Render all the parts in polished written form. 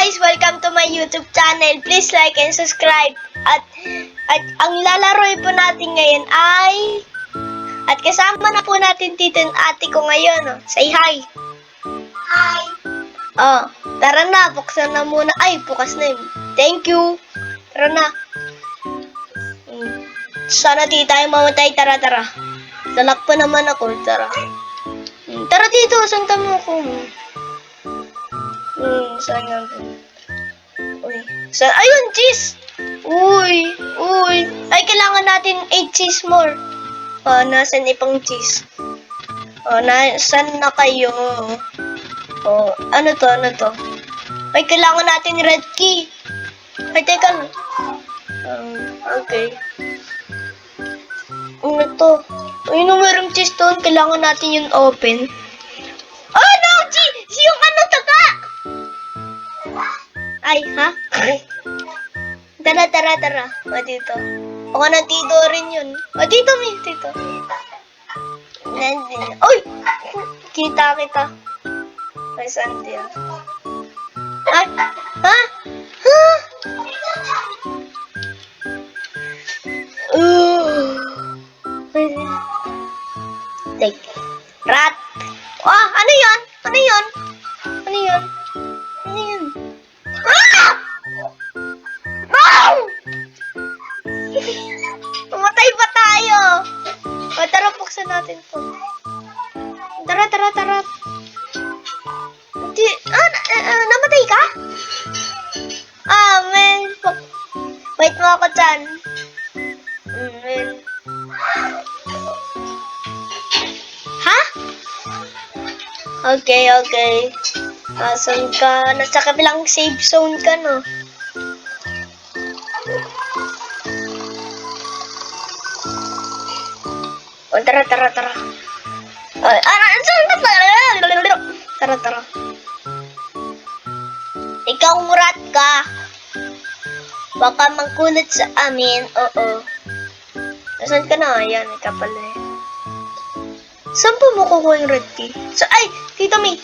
guys! Welcome to my YouTube channel. Please like and subscribe. At ang lalaroin po natin ngayon ay... At kasama na po natin tito and ate ko ngayon. Oh. Say hi! Hi! Oh, tara na. Buksan na muna. Ay, bukas na yun. Thank you! Tara na. Sana di tayo mamatay. Tara. Salak pa naman ako. Tara. Tara dito. Santa mo ako. Saan nga po? Uy. Ayun, cheese! Uy. Ay, kailangan natin 8 cheese more. Oh, nasan ipang cheese? Oh, nasan na kayo? Oh, ano to? Ay, kailangan natin red key. Ay, teka. Okay. Ano to? Ay, merong cheese doon. Kailangan natin yung open. Oh, no! Yung ano, taga! Ay, ha? Tara. O, dito. O, nandito rin yun. O, dito, dito. Nandito. Uy! Kita. Ay, saan diya? Ay, ha? Take. Rat! Oh, ano yun? Ah! No! Mamatay pa tayo. O, tara, buksan natin to. Tara. Namatay ka? Man. Wait mo ako dyan. Ha? Okay. Asan ka? Nasa kabilang safe zone ka, no? Oh, tara. Tara. Ikaw murat ka. Baka magkulot sa amin. Oo. Nasaan ka na? Ayan, ikaw pala eh. Saan po mo kukuha yung red key? Ay! Tito May!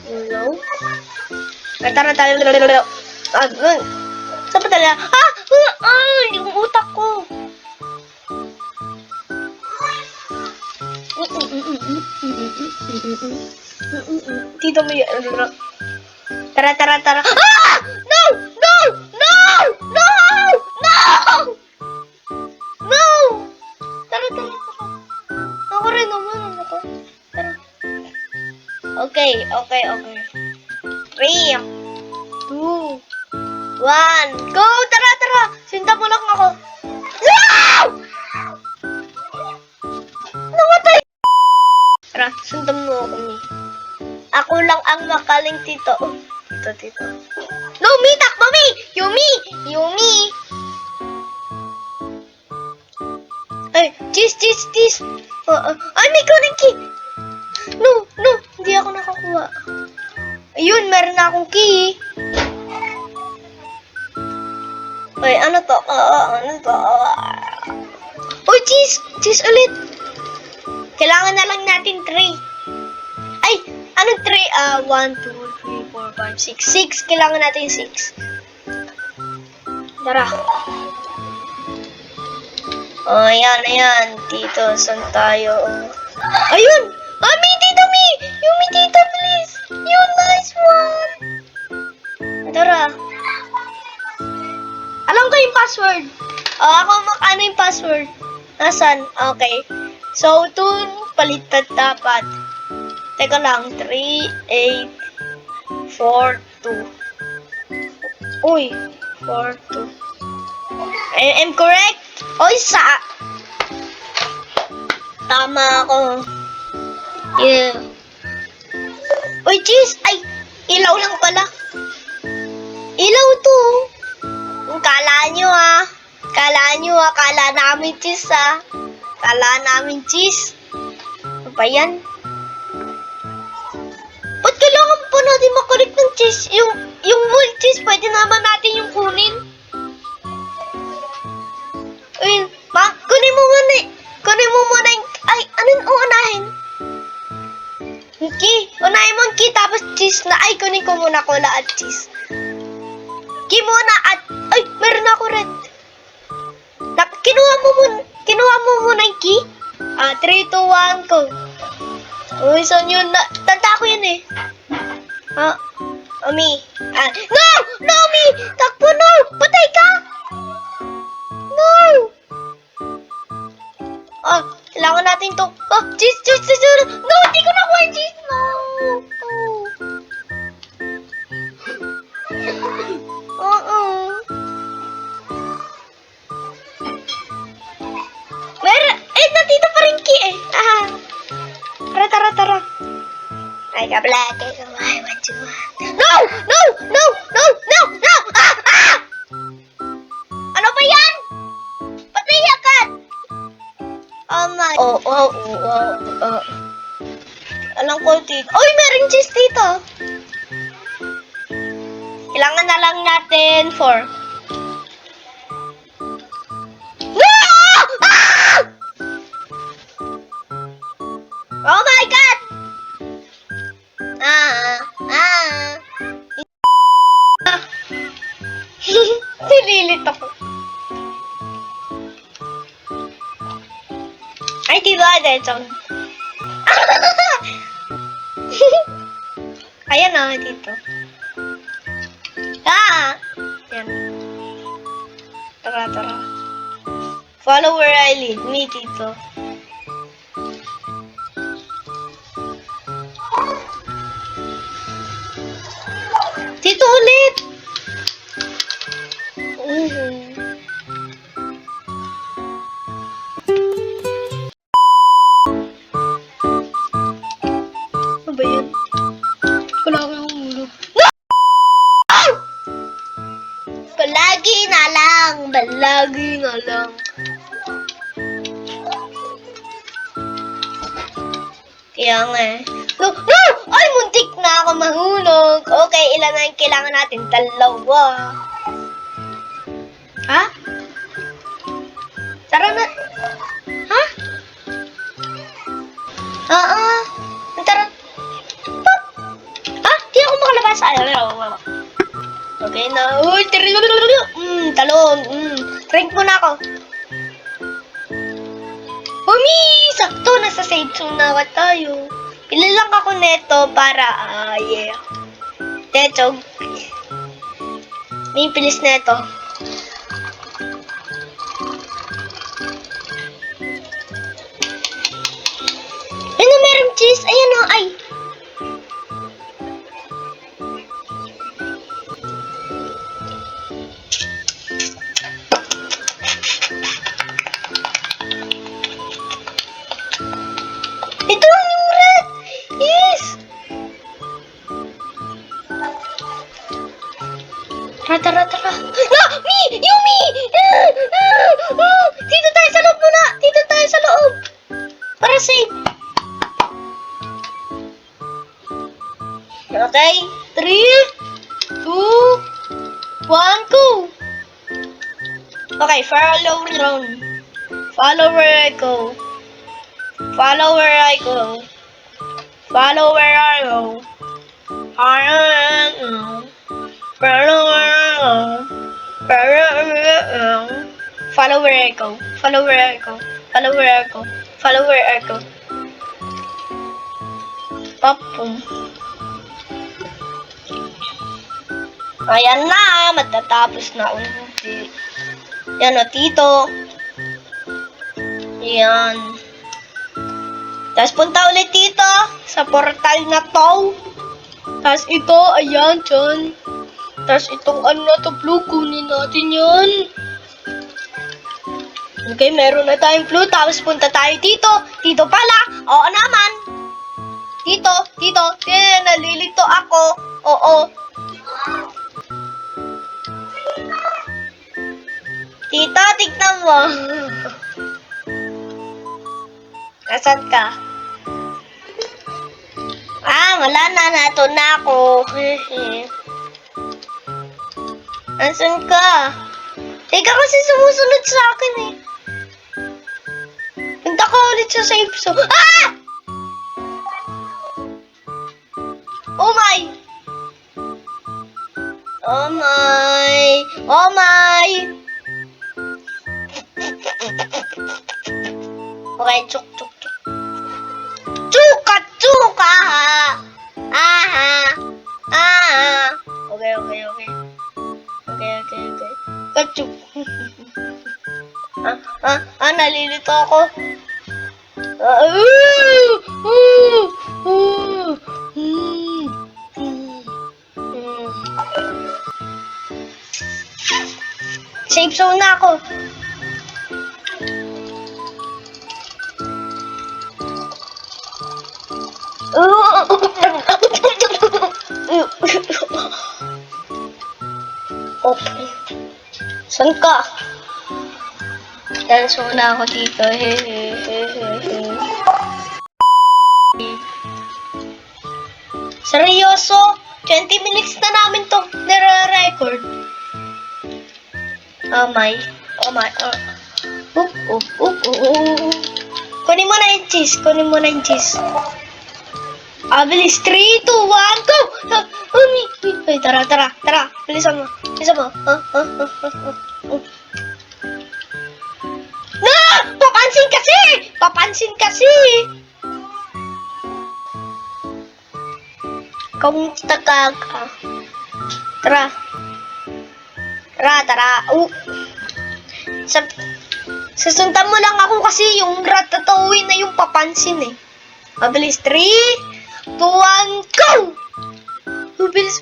Hello? Tara. Saan pa talaga? Yung utak ko! Tito May! Tara! No! Tara. Ako rin naman. Tara. Okay. 3, 2, 1, go! Tara! Sinta mo lang ako. No! Namatay! Tara, sundan mo ako, Mi. Ako lang ang makaling tito. Tito. No, Mi! Takbo, Mi! Yumi! Ay, cheese! Ay, may kuning key! No! Hindi ako nakakuha. Ayun, meron na akong key. Ay, ano to? Uy, cheese ulit! Kailangan na lang natin 3. Ay, anong 3? 1, 2, 3, 4, 5, 6. 6. Kailangan natin 6. Tara. Oh, ayan. Tito, saan tayo? Ayun! Mami, Tito Mi! Yumi, Tito, please! You nice one! Tara. Alam ko yung password. Ako ano yung password? Nasaan? Okay. So, palitan dapat. Teka lang. 3, 8, 4, 2. Uy. 4, 2. I'm correct? Oy, tama ako. Yeah. Uy, cheese! Ay, ilaw lang pala. Ilaw to. Kala namin cheese, Kala namin cheese. Ano ba yan? Ba't kailangan pa natin makulik ng cheese? Yung whole cheese, pwede naman natin yung kunin. Ayun, kunin mo muna yung... Ay, anong uunahin? Key. Unahin mo ang key, tapos cheese na. Ay, kunin ko muna cola at cheese. Key muna at... Ay, meron ako red. Kinuha mo muna yung key. 3, 2, 1, go. Uy, saan yun? Tanda ko yun eh. Mi. No! No, Mi! Takbo, no! Patay ka! No! Kailangan natin to. Cheese! No, hindi ko nakuha yung cheese! No! Natito pa rin ki eh. Tara. Ay, ka-black. I want to. No! Ano ba yan? Patay agad! Oh my. Alam ko dito. Uy, meron cheese dito. Kailangan na lang natin 4. Oh my God! Nililit ako. Ay, diba? Dito. Ayan na, dito. Yan. Tara. Follow where I lead. Me, dito. Dito ulit. Ano ba yan? Wala akong ulo. No! Balagi na lang. Kaya nga eh. No! Ay, muntik na ako mahulog. Okay, ilan na yung kailangan natin? 2. Tara na. Tara. Di ako makalabas. Okay na. Uy, talon. Drink muna ako. Sakto. Nasa safe zone na tayo. Pili lang ako neto para, yeah. Teto. May pilis neto. Ano, merong cheese? Ayan o, ay. Ito yung red. Yes. Tara. No! Mi! Yumi! Dito tayo sa loob muna. Para safe. Okay. 3, 2, 1, go! Okay, follow where I go. Papum. Ayan na, matatapos na unti. Yan o, tito. Yan. Tapos punta ulit dito sa portal na to. Tapos ito, ayan, dyan. Tapos itong blue, kunin natin yan. Okay, meron na tayong blue. Tapos punta tayo dito. Dito pala. Oo naman. Dito. Nalilito ako. Oo. Tito, tignan mo. Nasaan ka? Wala na. Nato na ako. Nasaan ka? Ikaw kasi sumusunod sa akin eh. Punta ka ulit sa safe zone. Oh my! Oh my! Oh my! Okay, chuk chuk chuk. Chuka chuka! Aha! Aha! Okay, okay, okay. Okay, okay, okay. Kachuk. Nalilito ako. Safe zone na ako. Okay. Saan ka? Dance muna ako dito. Seryoso? 20 minutes na namin to nire-record. Oh my. Oh my. Kunin mo na yung cheese. Kunin mo na yung cheese. Bilis. 3, 2, 1, go! Ay, tara. Bilisan mo. Na! Papansin kasi! Kung tagaga. Tara. Sasundan mo lang ako kasi yung ratatouille na yung papansin eh. Bilis. 3, 2, 1, go! Bilis.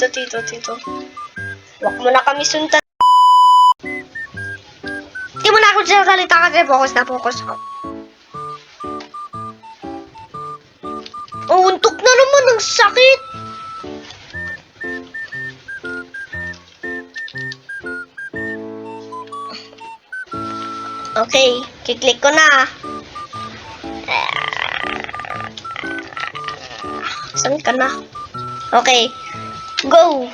Tito. Wag mo na kami sundan. Hindi mo na ako dyan salita kasi focus ako. Untok na naman, ang sakit. Okay, kiklik ko na. Saan ka na? Okay, go.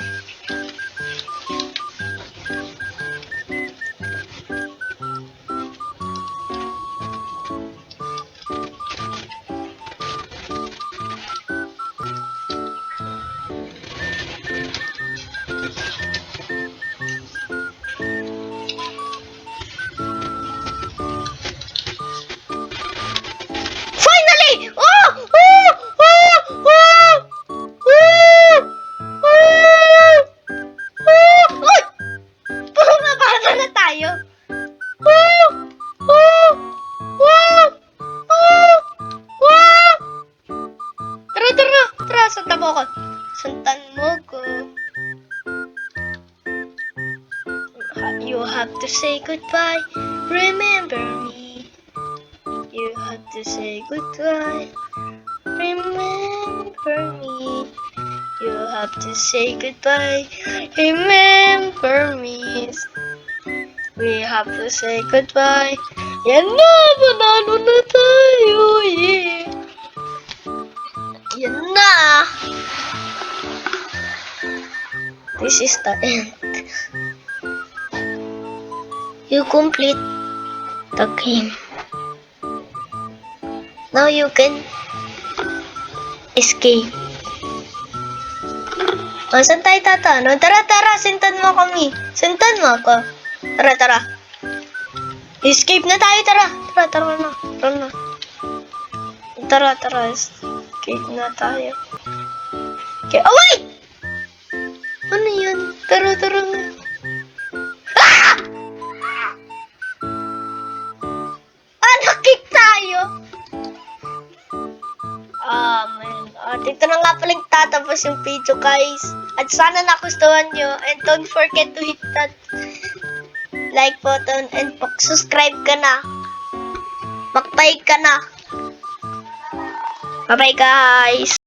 Sundan mo ko. You have to say goodbye. Remember me. You have to say goodbye. Remember me. You have to say goodbye. Remember me. We have to say goodbye. Yan na, panalo na tayo, yeah. Yan na. This is the end. You complete the game. Now you can escape. Saan tayo tatano? Tara, sentan mo kami. Sentan mo ako. Tara. Escape na tayo, tara na. Tara, escape na tayo. Okay, oh wait! Ano yun? Tara nga. Nakik tayo! Man. Dito na nga palang tatapos yung video, guys. At sana nagustuhan nyo. And don't forget to hit that like button and subscribe ka na. Mag-bye ka na. Bye-bye, guys!